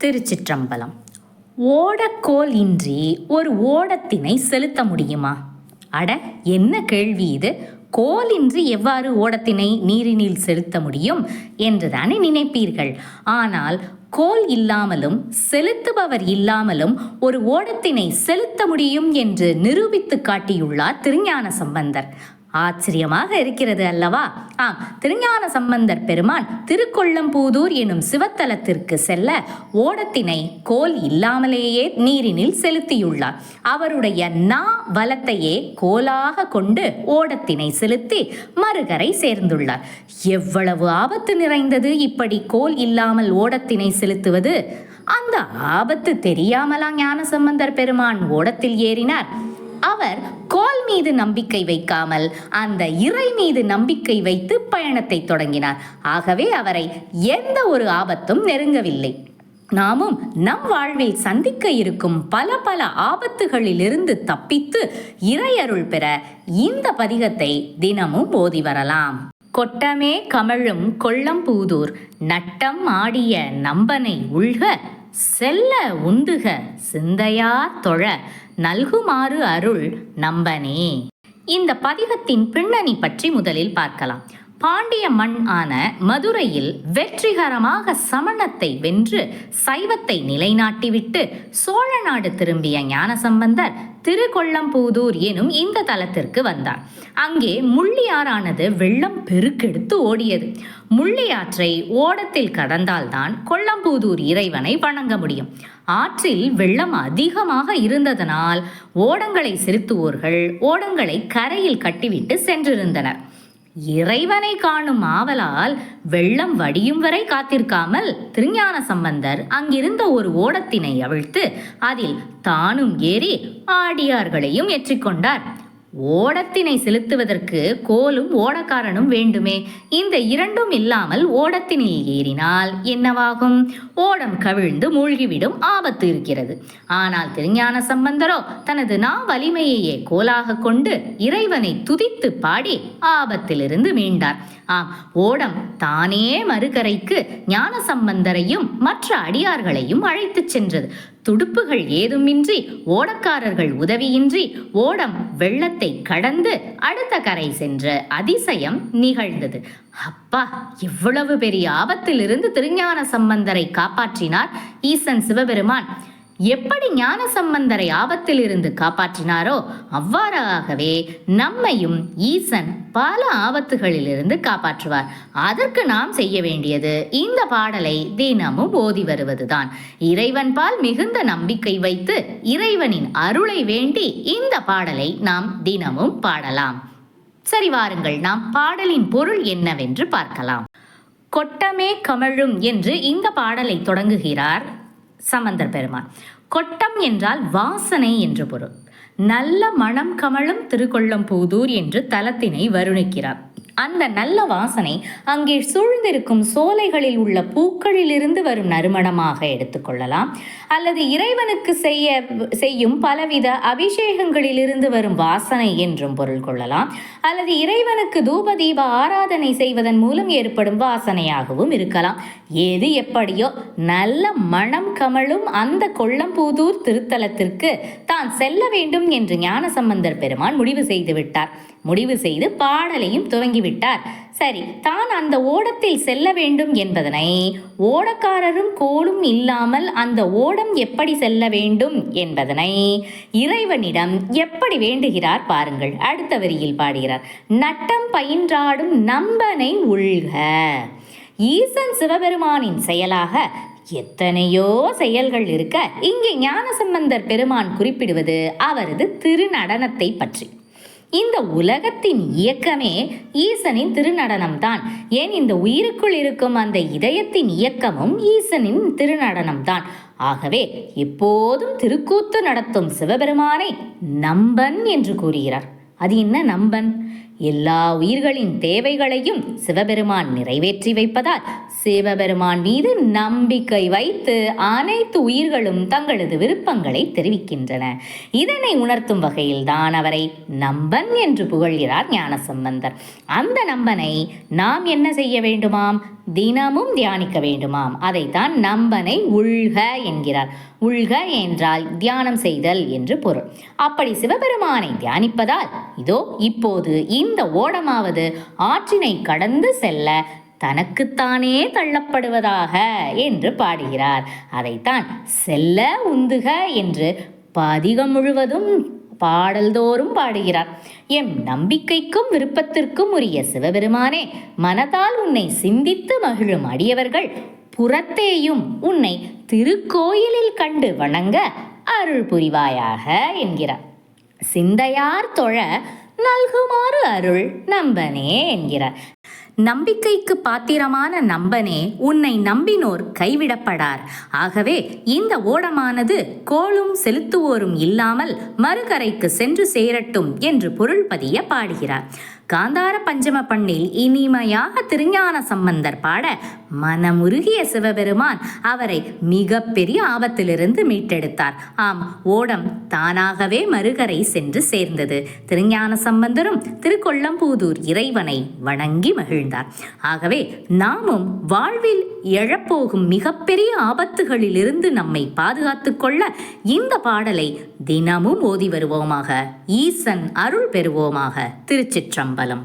திருச்சிற்றம்பலம். ஓடக்கோல் இன்றி ஒரு ஓடத்தினை செலுத்த முடியுமா? அட, என்ன கேள்வி இது! கோலின்றி எவ்வாறு ஓடத்தினை நீரினில் செலுத்த முடியும் என்றுதானே நினைப்பீர்கள். ஆனால் கோல் இல்லாமலும் செலுத்துபவர் இல்லாமலும் ஒரு ஓடத்தினை செலுத்த முடியும் என்று நிரூபித்து காட்டியுள்ளார் திருஞான சம்பந்தர். ஆச்சரியமாக இருக்கிறது அல்லவா? ஆம், திருஞான சம்பந்தர் பெருமான் திருக்கொள்ளம்பூதூர் எனும் சிவத்தலத்திற்கு செல்ல ஓடத்தினை கோல் இல்லாமலேயே நீரினில் செலுத்தியுள்ளார். அவருடைய வலத்தையே கோலாக கொண்டு ஓடத்தினை செலுத்தி மறுகரை சேர்ந்துள்ளார். எவ்வளவு ஆபத்து நிறைந்தது இப்படி கோல் இல்லாமல் ஓடத்தினை செலுத்துவது! அந்த ஆபத்து தெரியாமலா ஞானசம்பந்தர் பெருமான் ஓடத்தில் ஏறினார்? அவர் கோல் மீது நம்பிக்கை வைக்காமல் அந்த இறை மீது நம்பிக்கை வைத்து பயணத்தை தொடங்கினார். ஆகவே அவரை எந்த ஒரு ஆபத்தும் நெருங்கவில்லை. நாமும் நம் வாழ்வில் சந்திக்க இருக்கும் பல பல ஆபத்துகளிலிருந்து தப்பித்து இறையருள் பெற இந்த பதிகத்தை தினமும் ஓதி வரலாம். கொட்டமே கமழும் கொள்ளம்பூதூர் நட்டம் ஆடிய நம்பனை உள்க செல்ல உந்துக சிந்தையா தொழ நல்குமாறு அருள் நம்பனே. இந்த பதிகத்தின் பின்னணி பற்றி முதலில் பார்க்கலாம். பாண்டிய மண் ஆன மதுரையில் வெற்றிகரமாக சமணத்தை வென்று சைவத்தை நிலைநாட்டிவிட்டு சோழ நாடு திரும்பிய ஞானசம்பந்தர் திருக்கொள்ளம்பூதூர் எனும் இந்த தலத்திற்கு வந்தார். அங்கே முள்ளியாறானது வெள்ளம் பெருக்கெடுத்து ஓடியது. முள்ளியாற்றை ஓடத்தில் கடந்தால்தான் கொள்ளம்பூதூர் இறைவனை வணங்க முடியும். ஆற்றில் வெள்ளம் அதிகமாக இருந்ததனால் ஓடங்களை செலுத்துவோர்கள் ஓடங்களை கரையில் கட்டிவிட்டு சென்றிருந்தனர். இறைவனை காணும் ஆவலால் வெள்ளம் வடியும் வரை காத்திருக்காமல் திருஞான சம்பந்தர் அங்கிருந்த ஒரு ஓடத்தினை அவிழ்த்து அதில் தானும் ஏறி ஆடியார்களையும் ஏற்றிக்கொண்டார். ஓடத்தினை செலுத்துவதற்கு கோலும் ஓடக்காரனும் வேண்டுமே. இந்த இரண்டும் இல்லாமல் ஓடத்தினில் ஏறினால் என்னவாகும்? ஓடம் கவிழ்ந்து மூழ்கிவிடும் ஆபத்து இருக்கிறது. ஆனால் திருஞான சம்பந்தரோ தனது வலிமையையே கோலாக கொண்டு இறைவனை துதித்து பாடி ஆபத்திலிருந்து மீண்டார். ஆம், ஓடம் தானே மறுகரைக்கு ஞான சம்பந்தரையும் மற்ற அடியார்களையும் அழைத்துச் சென்றது. துடுப்புகள் ஏதுமின்றி ஓடக்காரர்கள் உதவியின்றி ஓடம் வெள்ளத்தை கடந்து அடுத்த கரை சென்ற அதிசயம் நிகழ்ந்தது. அப்பா, எவ்வளவு பெரிய ஆபத்திலிருந்து திருஞான சம்பந்தரை காப்பாற்றினார் ஈசன் சிவபெருமான்! எப்படி ஞான சம்பந்தரை ஆபத்திலிருந்து காப்பாற்றினாரோ அவ்வாறாகவே நம்மையும் ஈசன் பல ஆபத்துகளிலிருந்து காப்பாற்றுவார். அதற்கு நாம் செய்ய வேண்டியது இந்த பாடலை தினமும் ஓதி வருவதுதான். இறைவன் பால் மிகுந்த நம்பிக்கை வைத்து இறைவனின் அருளை வேண்டி இந்த பாடலை நாம் தினமும் பாடலாம். சரி, வாருங்கள் நாம் பாடலின் பொருள் என்னவென்று பார்க்கலாம். கொட்டமே கமழும் என்று இந்த பாடலை தொடங்குகிறார் சம்பந்தர் பெருமான். கொட்டம் என்றால் வாசனை என்று பொருள். நல்ல மனம் கமழும் திருக்கொள்ளம்பூதூர் என்று தலத்தினை வருணிக்கிறார். அந்த நல்ல வாசனை அங்கே சூழ்ந்திருக்கும் சோலைகளில் உள்ள பூக்களிலிருந்து வரும் நறுமணமாக எடுத்துக்கொள்ளலாம், அல்லது இறைவனுக்கு செய்யும் பலவித அபிஷேகங்களிலிருந்து வரும் வாசனை என்றும் பொருள் கொள்ளலாம், அல்லது இறைவனுக்கு தூப தீப ஆராதனை செய்வதன் மூலம் ஏற்படும் வாசனையாகவும் இருக்கலாம். எது எப்படியோ நல்ல மனம் கமழும் அந்த கொள்ளம்பூதூர் திருத்தலத்திற்கு தான் செல்ல வேண்டும் என்று ஞானசம்பந்தர் பெருமான் முடிவு செய்து விட்டார். முடிவு செய்து பாடலையும் துவங்கிவிட்டார். சரி, தான் அந்த ஓடத்தில் செல்ல வேண்டும் என்பதனை ஓடக்காரரும் கோலும் இல்லாமல் அந்த ஓடம் எப்படி செல்ல வேண்டும் என்பதனை இறைவனிடம் எப்படி வேண்டுகிறார் பாருங்கள். அடுத்த வரியில் பாடுகிறார். நட்டம் பயின்றாடும் நம்பனை உள்க. ஈசன் சிவபெருமானின் செயலாக எத்தனையோ செயல்கள் இருக்க இங்கே ஞானசம்பந்தர் பெருமான் குறிப்பிடுவது அவரது திருநடனத்தை பற்றி. இந்த உலகத்தின் இயக்கமே ஈசனின் திருநடனம்தான். ஏன், இந்த உயிருக்குள் இருக்கும் அந்த இதயத்தின் இயக்கமும் ஈசனின் திருநடனம்தான். ஆகவே எப்போதும் திருக்கூத்து நடத்தும் சிவபெருமானை நம்பன் என்று கூறுகிறார். அது என்ன நம்பன்? எல்லா உயிர்களின் தேவைகளையும் சிவபெருமான் நிறைவேற்றி வைப்பதால் சிவபெருமான் மீது நம்பிக்கை வைத்து அனைத்து உயிர்களும் தங்களது விருப்பங்களை தெரிவிக்கின்றன. இதனை உணர்த்தும் வகையில்தான் அவரை நம்பன் என்று புகழ்கிறார் ஞானசம்பந்தர். அந்த நம்பனை நாம் என்ன செய்ய வேண்டுமாம்? தினமும் தியானிக்க வேண்டுமாம். அதைத்தான் நம்பனை உள்க என்கிறார். உள்க என்றால் தியானம் செய்தல் என்று பொருள். அப்படி சிவபெருமானை தியானிப்பதால் இதோ இப்போது இந்த ஓடமாவது ஆற்றினை கடந்து செல்ல தனக்குத்தானே தள்ளப்படுவதாக என்று பாடுகிறார். அதைத்தான் செல்ல உந்துக என்று பதிகம் முழுவதும் பாடல்தோறும் பாடுகிறார். எம் நம்பிக்கைக்கும் விருப்பத்திற்கும் உரிய சிவபெருமானே, மனதால் உன்னை சிந்தித்து மகிழும் அடியவர்கள் புறத்தேயும் உன்னை திருக்கோயிலில் கண்டு வணங்க அருள் புரிவாயாக என்கிறார். சிந்தையார் தொழ நல்குமாறு அருள் நம்பனே என்கிறார். நம்பிக்கைக்கு பாத்திரமான நம்பனே, உன்னை நம்பினோர் கைவிடப்படார். ஆகவே இந்த ஓடமானது கோலும் செலுத்துவோரும் இல்லாமல் மறுகரைக்கு சென்று சேரட்டும் என்று பொருள் பதிய பாடுகிறார். காந்தார பஞ்சம பண்ணில் இனிமையாக திருஞான சம்பந்தர் பாட மனமுருகிய சிவபெருமான் அவரை மிக பெரிய ஆபத்திலிருந்து மீட்டெடுத்தார். ஆம், ஓடம் தானாகவே மறுகரை சென்று சேர்ந்தது. திருஞான சம்பந்தரும் திருக்கொள்ளம்பூதூர் இறைவனை வணங்கி மகிழ்ந்தார். ஆகவே நாமும் வாழ்வில் எழப்போகும் மிகப்பெரிய ஆபத்துகளிலிருந்து நம்மை பாதுகாத்துக் கொள்ள இந்த பாடலை தினமும் ஓதி வருவோமாக. ஈசன் அருள் பெறுவோமாக. திருச்சிற்றம்பலம்.